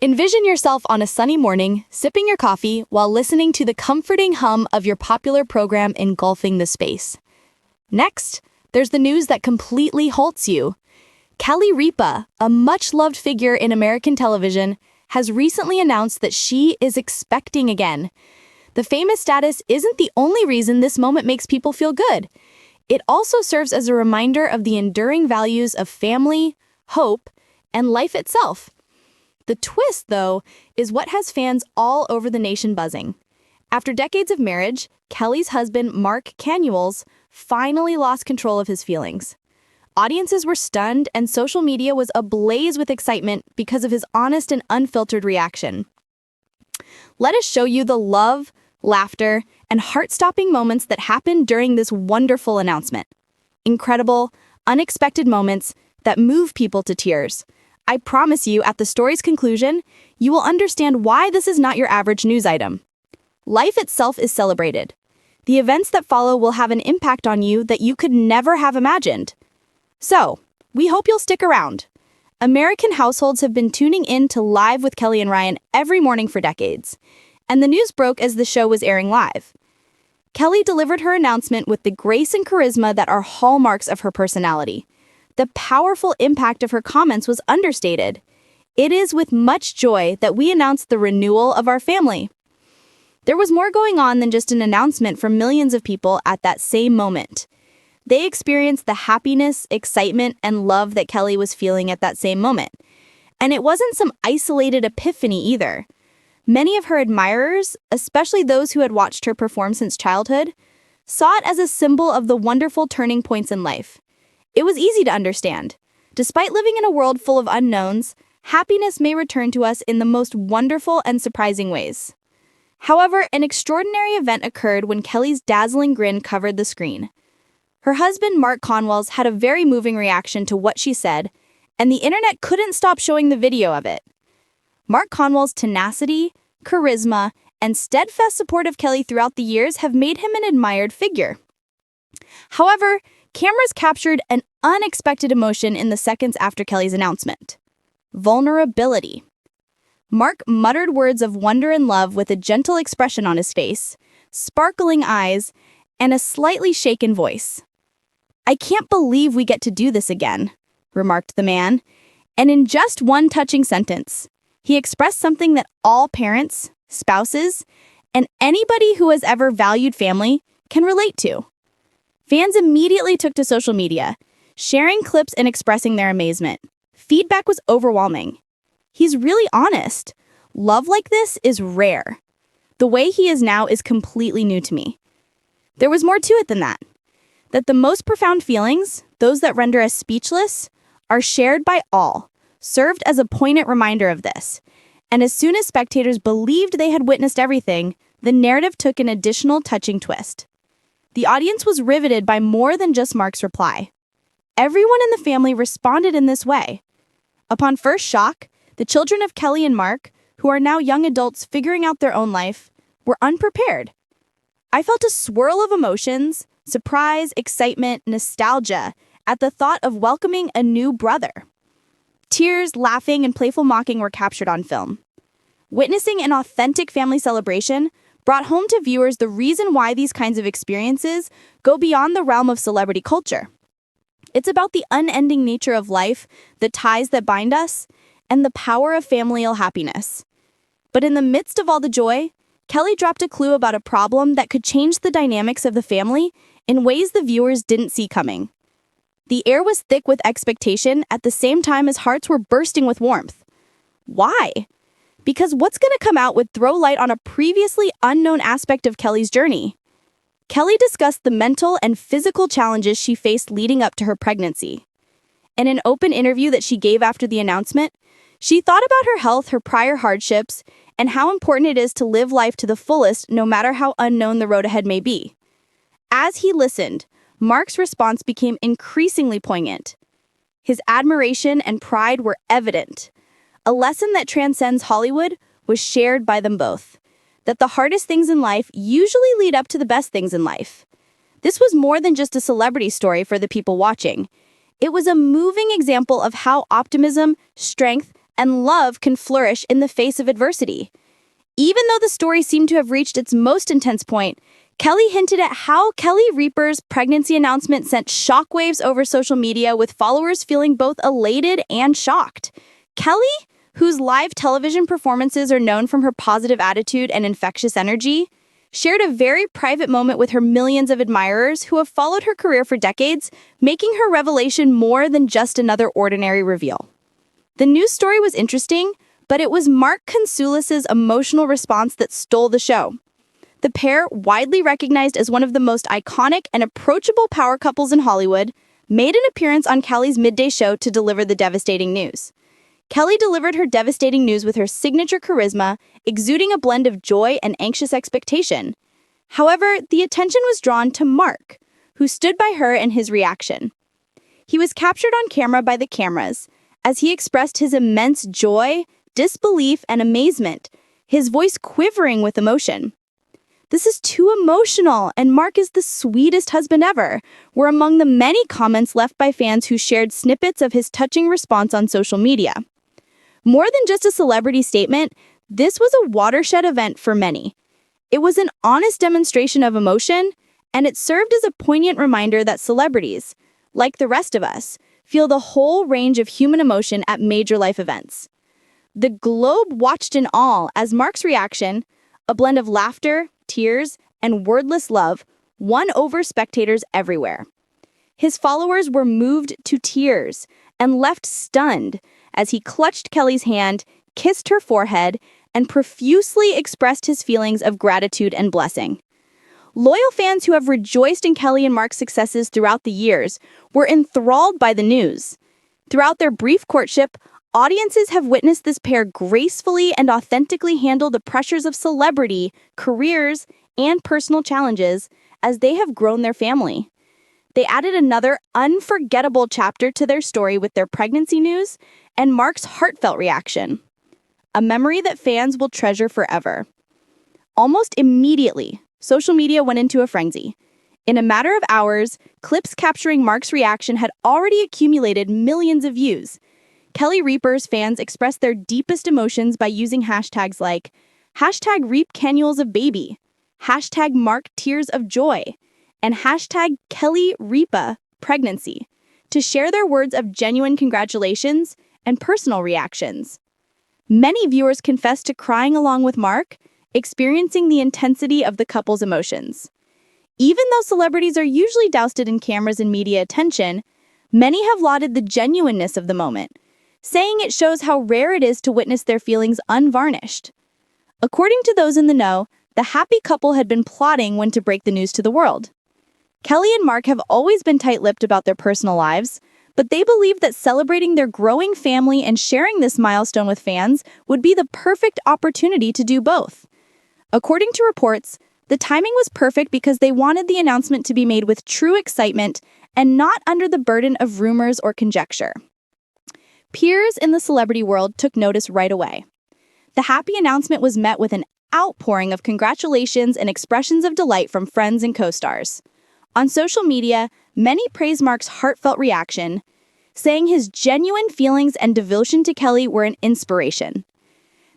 Envision yourself on a sunny morning, sipping your coffee while listening to the comforting hum of your popular program engulfing the space. Next, there's the news that completely halts you. Kelly Ripa, a much-loved figure in American television, has recently announced that she is expecting again. The famous status isn't the only reason this moment makes people feel good. It also serves as a reminder of the enduring values of family, hope, and life itself. The twist, though, is what has fans all over the nation buzzing. After decades of marriage, Kelly's husband, Mark Consuelos, finally lost control of his feelings. Audiences were stunned, and social media was ablaze with excitement because of his honest and unfiltered reaction. Let us show you the love, laughter, and heart-stopping moments that happened during this wonderful announcement. Incredible, unexpected moments that move people to tears. I promise you, at the story's conclusion, you will understand why this is not your average news item. Life itself is celebrated. The events that follow will have an impact on you that you could never have imagined. So, we hope you'll stick around. American households have been tuning in to Live with Kelly and Ryan every morning for decades, and the news broke as the show was airing live. Kelly delivered her announcement with the grace and charisma that are hallmarks of her personality. The powerful impact of her comments was understated. It is with much joy that we announce the renewal of our family. There was more going on than just an announcement for millions of people at that same moment. They experienced the happiness, excitement, and love that Kelly was feeling at that same moment. And it wasn't some isolated epiphany either. Many of her admirers, especially those who had watched her perform since childhood, saw it as a symbol of the wonderful turning points in life. It was easy to understand. Despite living in a world full of unknowns, happiness may return to us in the most wonderful and surprising ways. However, an extraordinary event occurred when Kelly's dazzling grin covered the screen. Her husband, Mark Consuelos, had a very moving reaction to what she said, and the internet couldn't stop showing the video of it. Mark Consuelos' tenacity, charisma, and steadfast support of Kelly throughout the years have made him an admired figure. However, cameras captured an unexpected emotion in the seconds after Kelly's announcement: vulnerability. Mark muttered words of wonder and love with a gentle expression on his face, sparkling eyes, and a slightly shaken voice. "I can't believe we get to do this again," remarked the man, and in just one touching sentence, he expressed something that all parents, spouses, and anybody who has ever valued family can relate to. Fans immediately took to social media, sharing clips and expressing their amazement. Feedback was overwhelming. "He's really honest. Love like this is rare. The way he is now is completely new to me." There was more to it than that. That the most profound feelings, those that render us speechless, are shared by all, served as a poignant reminder of this. And as soon as spectators believed they had witnessed everything, the narrative took an additional touching twist. The audience was riveted by more than just Mark's reply. Everyone in the family responded in this way. Upon first shock, the children of Kelly and Mark, who are now young adults figuring out their own life, were unprepared. I felt a swirl of emotions, surprise, excitement, nostalgia, at the thought of welcoming a new brother. Tears, laughing, and playful mocking were captured on film. Witnessing an authentic family celebration brought home to viewers the reason why these kinds of experiences go beyond the realm of celebrity culture. It's about the unending nature of life, the ties that bind us, and the power of familial happiness. But in the midst of all the joy, Kelly dropped a clue about a problem that could change the dynamics of the family in ways the viewers didn't see coming. The air was thick with expectation at the same time as hearts were bursting with warmth. Why? Because what's going to come out would throw light on a previously unknown aspect of Kelly's journey. Kelly discussed the mental and physical challenges she faced leading up to her pregnancy. In an open interview that she gave after the announcement, she thought about her health, her prior hardships, and how important it is to live life to the fullest no matter how unknown the road ahead may be. As he listened, Mark's response became increasingly poignant. His admiration and pride were evident. A lesson that transcends Hollywood was shared by them both, that the hardest things in life usually lead up to the best things in life. This was more than just a celebrity story for the people watching. It was a moving example of how optimism, strength, and love can flourish in the face of adversity. Even though the story seemed to have reached its most intense point, Kelly hinted at how Kelly Ripa's pregnancy announcement sent shockwaves over social media, with followers feeling both elated and shocked. Kelly, whose live television performances are known from her positive attitude and infectious energy, shared a very private moment with her millions of admirers who have followed her career for decades, making her revelation more than just another ordinary reveal. The news story was interesting, but it was Mark Consuelos' emotional response that stole the show. The pair, widely recognized as one of the most iconic and approachable power couples in Hollywood, made an appearance on Kelly's midday show to deliver the devastating news. Kelly delivered her devastating news with her signature charisma, exuding a blend of joy and anxious expectation. However, the attention was drawn to Mark, who stood by her and his reaction. He was captured on camera by the cameras as he expressed his immense joy, disbelief, and amazement, his voice quivering with emotion. "This is too emotional, and Mark is the sweetest husband ever," were among the many comments left by fans who shared snippets of his touching response on social media. More than just a celebrity statement, this was a watershed event for many. It was an honest demonstration of emotion, and it served as a poignant reminder that celebrities, like the rest of us, feel the whole range of human emotion at major life events. The globe watched in awe as Mark's reaction, a blend of laughter, tears, and wordless love, won over spectators everywhere. His followers were moved to tears and left stunned as he clutched Kelly's hand, kissed her forehead, and profusely expressed his feelings of gratitude and blessing. Loyal fans who have rejoiced in Kelly and Mark's successes throughout the years were enthralled by the news. Throughout their brief courtship, audiences have witnessed this pair gracefully and authentically handle the pressures of celebrity, careers, and personal challenges as they have grown their family. They added another unforgettable chapter to their story with their pregnancy news and Mark's heartfelt reaction, a memory that fans will treasure forever. Almost immediately, social media went into a frenzy. In a matter of hours, clips capturing Mark's reaction had already accumulated millions of views. Kelly Ripa's fans expressed their deepest emotions by using hashtags like #ReapCannules-of-Baby, #MarkTearsOfJoy, and #KellyRipaPregnancy to share their words of genuine congratulations and personal reactions. Many viewers confessed to crying along with Mark, experiencing the intensity of the couple's emotions. Even though celebrities are usually doused in cameras and media attention, many have lauded the genuineness of the moment, saying it shows how rare it is to witness their feelings unvarnished. According to those in the know, the happy couple had been plotting when to break the news to the world. Kelly and Mark have always been tight-lipped about their personal lives, but they believe that celebrating their growing family and sharing this milestone with fans would be the perfect opportunity to do both. According to reports, the timing was perfect because they wanted the announcement to be made with true excitement and not under the burden of rumors or conjecture. Peers in the celebrity world took notice right away. The happy announcement was met with an outpouring of congratulations and expressions of delight from friends and co-stars. On social media, many praised Mark's heartfelt reaction, saying his genuine feelings and devotion to Kelly were an inspiration.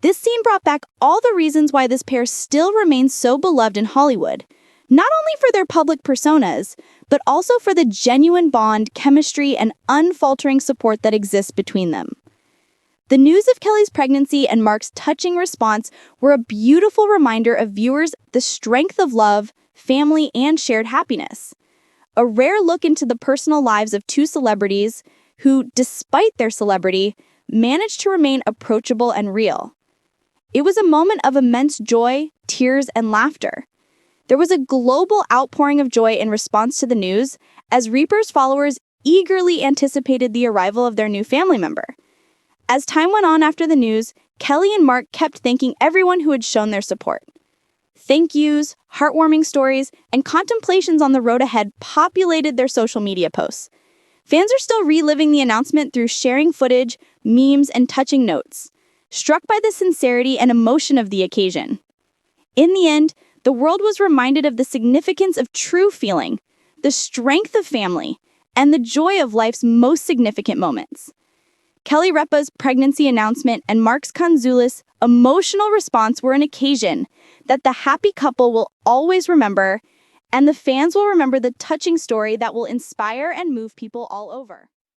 This scene brought back all the reasons why this pair still remains so beloved in Hollywood, not only for their public personas, but also for the genuine bond, chemistry, and unfaltering support that exists between them. The news of Kelly's pregnancy and Mark's touching response were a beautiful reminder of viewers the strength of love, family, and shared happiness. A rare look into the personal lives of two celebrities who, despite their celebrity, managed to remain approachable and real. It was a moment of immense joy, tears, and laughter. There was a global outpouring of joy in response to the news as Ripa's followers eagerly anticipated the arrival of their new family member. As time went on after the news, Kelly and Mark kept thanking everyone who had shown their support. Thank yous, heartwarming stories, and contemplations on the road ahead populated their social media posts. Fans are still reliving the announcement through sharing footage, memes, and touching notes, struck by the sincerity and emotion of the occasion. In the end, the world was reminded of the significance of true feeling, the strength of family, and the joy of life's most significant moments. Kelly Ripa's pregnancy announcement and Mark's Consuelos' emotional response were an occasion that the happy couple will always remember, and the fans will remember the touching story that will inspire and move people all over.